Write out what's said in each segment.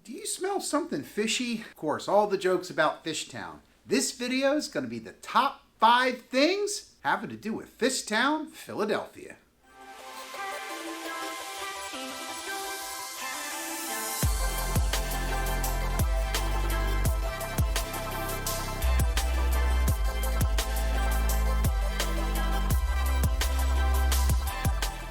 Do you smell something fishy? Of course, all the jokes about Fishtown. This video is going to be the top 5 things having to do with Fishtown, Philadelphia.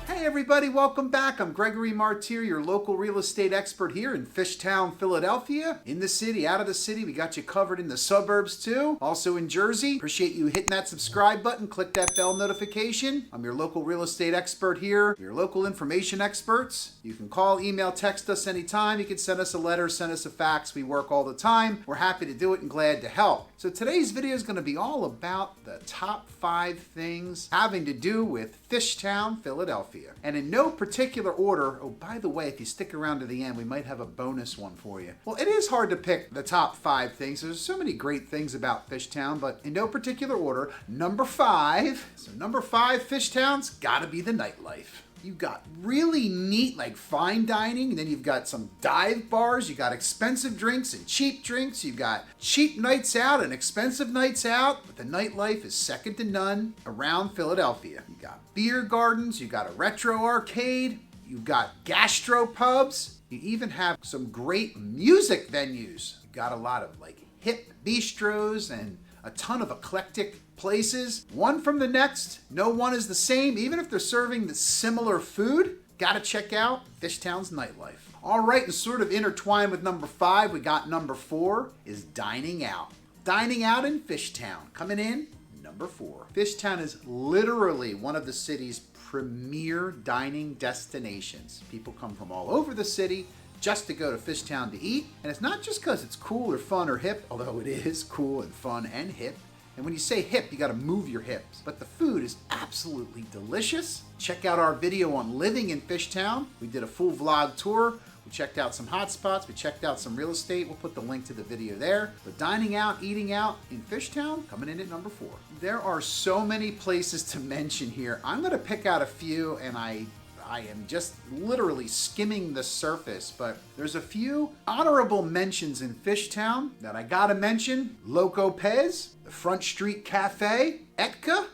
Hey everybody, welcome back. I'm Gregory Martyr, your local real estate expert here in Fishtown, Philadelphia. In the city, out of the city, we got you covered in the suburbs too. Also in Jersey. Appreciate you hitting that subscribe button, click that bell notification. I'm your local real estate expert here, your local information experts. You can call, email, text us anytime. You can send us a letter, send us a fax. We work all the time. We're happy to do it and glad to help. So today's video is going to be all about the top 5 things having to do with Fishtown, Philadelphia. And in no particular order, oh, by the way, if you stick around to the end, we might have a bonus one for you. Well, it is hard to pick the top 5 things. There's so many great things about Fishtown, but in no particular order, number 5. So number 5, Fishtown's gotta be the nightlife. You've got really neat, like fine dining, and then you've got some dive bars, you got expensive drinks and cheap drinks, you've got cheap nights out and expensive nights out, but the nightlife is second to none around Philadelphia. You got beer gardens, you got a retro arcade, you've got gastro pubs, you even have some great music venues. You got a lot of like hip bistros and a ton of eclectic places, one from the next. No one is the same, even if they're serving the similar food. Gotta check out Fishtown's nightlife. All right, and sort of intertwined with number 5, we got number 4 is dining out. Dining out in Fishtown. Coming in, number 4. Fishtown is literally one of the city's premier dining destinations. People come from all over the city just to go to Fishtown to eat. And it's not just because it's cool or fun or hip, although it is cool and fun and hip. And when you say hip, you gotta move your hips. But the food is absolutely delicious. Check out our video on living in Fishtown. We did a full vlog tour. We checked out some hot spots. We checked out some real estate. We'll put the link to the video there. But dining out, eating out in Fishtown, coming in at number 4. There are so many places to mention here. I'm gonna pick out a few, and I am just literally skimming the surface, but there's a few honorable mentions in Fishtown that I gotta mention. Loco Pez, the Front Street Cafe, Etka.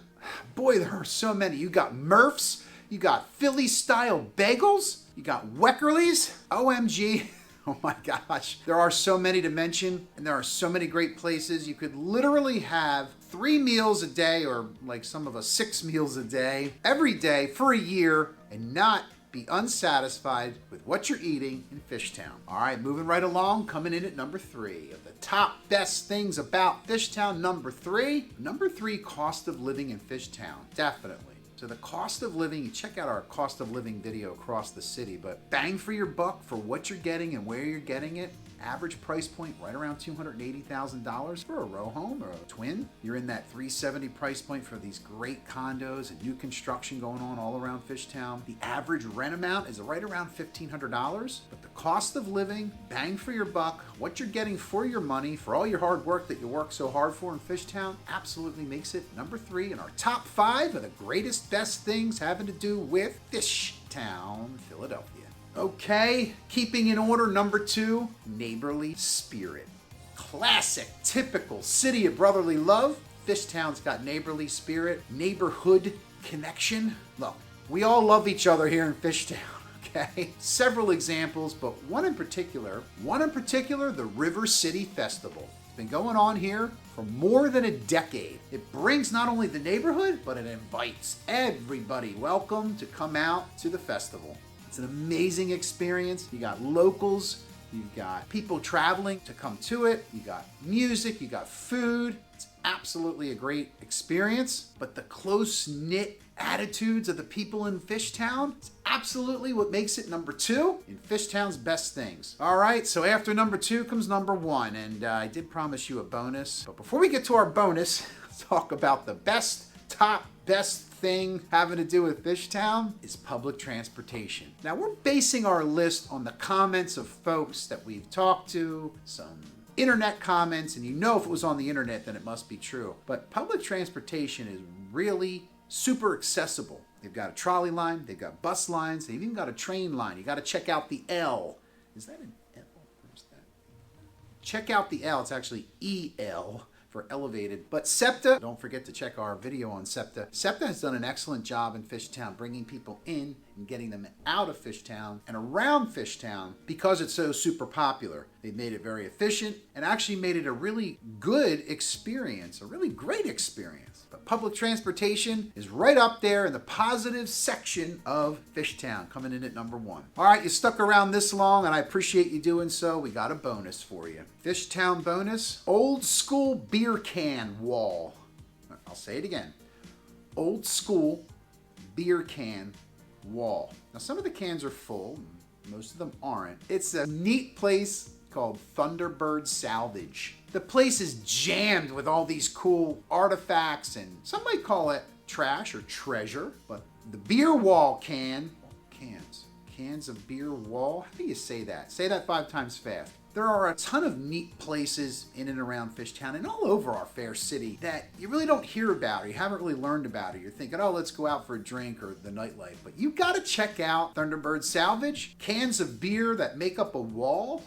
Boy, there are so many. You got Murph's, you got Philly-style bagels, you got Weckerly's, OMG. Oh my gosh. There are so many to mention, and there are so many great places. You could literally have 3 meals a day, or like some of us 6 meals a day, every day for a year, and not be unsatisfied with what you're eating in Fishtown. All right, moving right along, coming in at number 3. Of the top best things about Fishtown, number 3. Number 3, cost of living in Fishtown. Definitely. So the cost of living, you check out our cost of living video across the city, but bang for your buck for what you're getting and where you're getting it. Average price point right around $280,000 for a row home or a twin. You're in that $370 price point for these great condos and new construction going on all around Fishtown. The average rent amount is right around $1,500, but the cost of living, bang for your buck, what you're getting for your money, for all your hard work that you work so hard for in Fishtown, absolutely makes it number 3 in our top 5 of the greatest, best things having to do with Fishtown, Philadelphia. Okay, keeping in order, number 2, neighborly spirit. Classic, typical city of brotherly love. Fishtown's got neighborly spirit, neighborhood connection. Look, we all love each other here in Fishtown, okay? Several examples, but one in particular, the River City Festival. It's been going on here for more than a decade. It brings not only the neighborhood, but it invites everybody welcome to come out to the festival. It's an amazing experience. You got locals, you got people traveling to come to it, you got music, you got food. It's absolutely a great experience, but the close-knit attitudes of the people in Fishtown is absolutely what makes it number 2 in Fishtown's best things. All right, so after number 2 comes number 1, and I did promise you a bonus, but before we get to our bonus, let's talk about the top best thing having to do with Fishtown is public transportation. Now, we're basing our list on the comments of folks that we've talked to, some internet comments, and you know if it was on the internet, then it must be true. But public transportation is really super accessible. They've got a trolley line, they've got bus lines, they've even got a train line. You got to check out the L. Is that an L? Or is that check out the L. It's actually EL for elevated. But SEPTA, don't forget to check our video on SEPTA. SEPTA has done an excellent job in Fishtown, bringing people in and getting them out of Fishtown and around Fishtown because it's so super popular. They've made it very efficient and actually made it a really good experience, a really great experience. But public transportation is right up there in the positive section of Fishtown, coming in at number 1. All right, you stuck around this long, and I appreciate you doing so. We got a bonus for you. Fishtown bonus, old school beer can wall. I'll say it again. Old school beer can wall. Now, some of the cans are full, most of them aren't. It's a neat place called Thunderbird Salvage. The place is jammed with all these cool artifacts, and some might call it trash or treasure, but the beer wall cans of beer wall. How do you say that? Say that 5 times fast. There are a ton of neat places in and around Fishtown and all over our fair city that you really don't hear about or you haven't really learned about it. You're thinking, oh, let's go out for a drink or the nightlife. But you got to check out Thunderbird Salvage, cans of beer that make up a wall.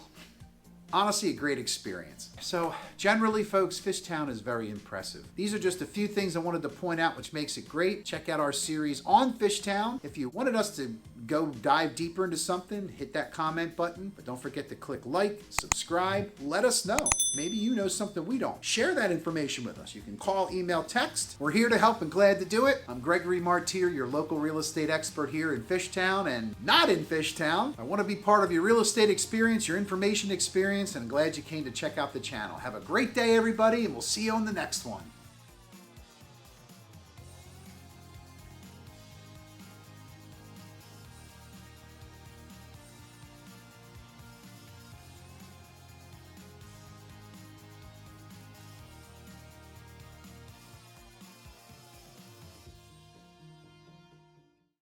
Honestly, a great experience. So generally, folks, Fishtown is very impressive. These are just a few things I wanted to point out, which makes it great. Check out our series on Fishtown. If you wanted us to go dive deeper into something, hit that comment button, but don't forget to click like, subscribe, let us know. Maybe you know something we don't. Share that information with us. You can call, email, text. We're here to help and glad to do it. I'm Gregory Martyr, your local real estate expert here in Fishtown and not in Fishtown. I want to be part of your real estate experience, your information experience, and I'm glad you came to check out the channel. Have a great day, everybody, and we'll see you on the next one.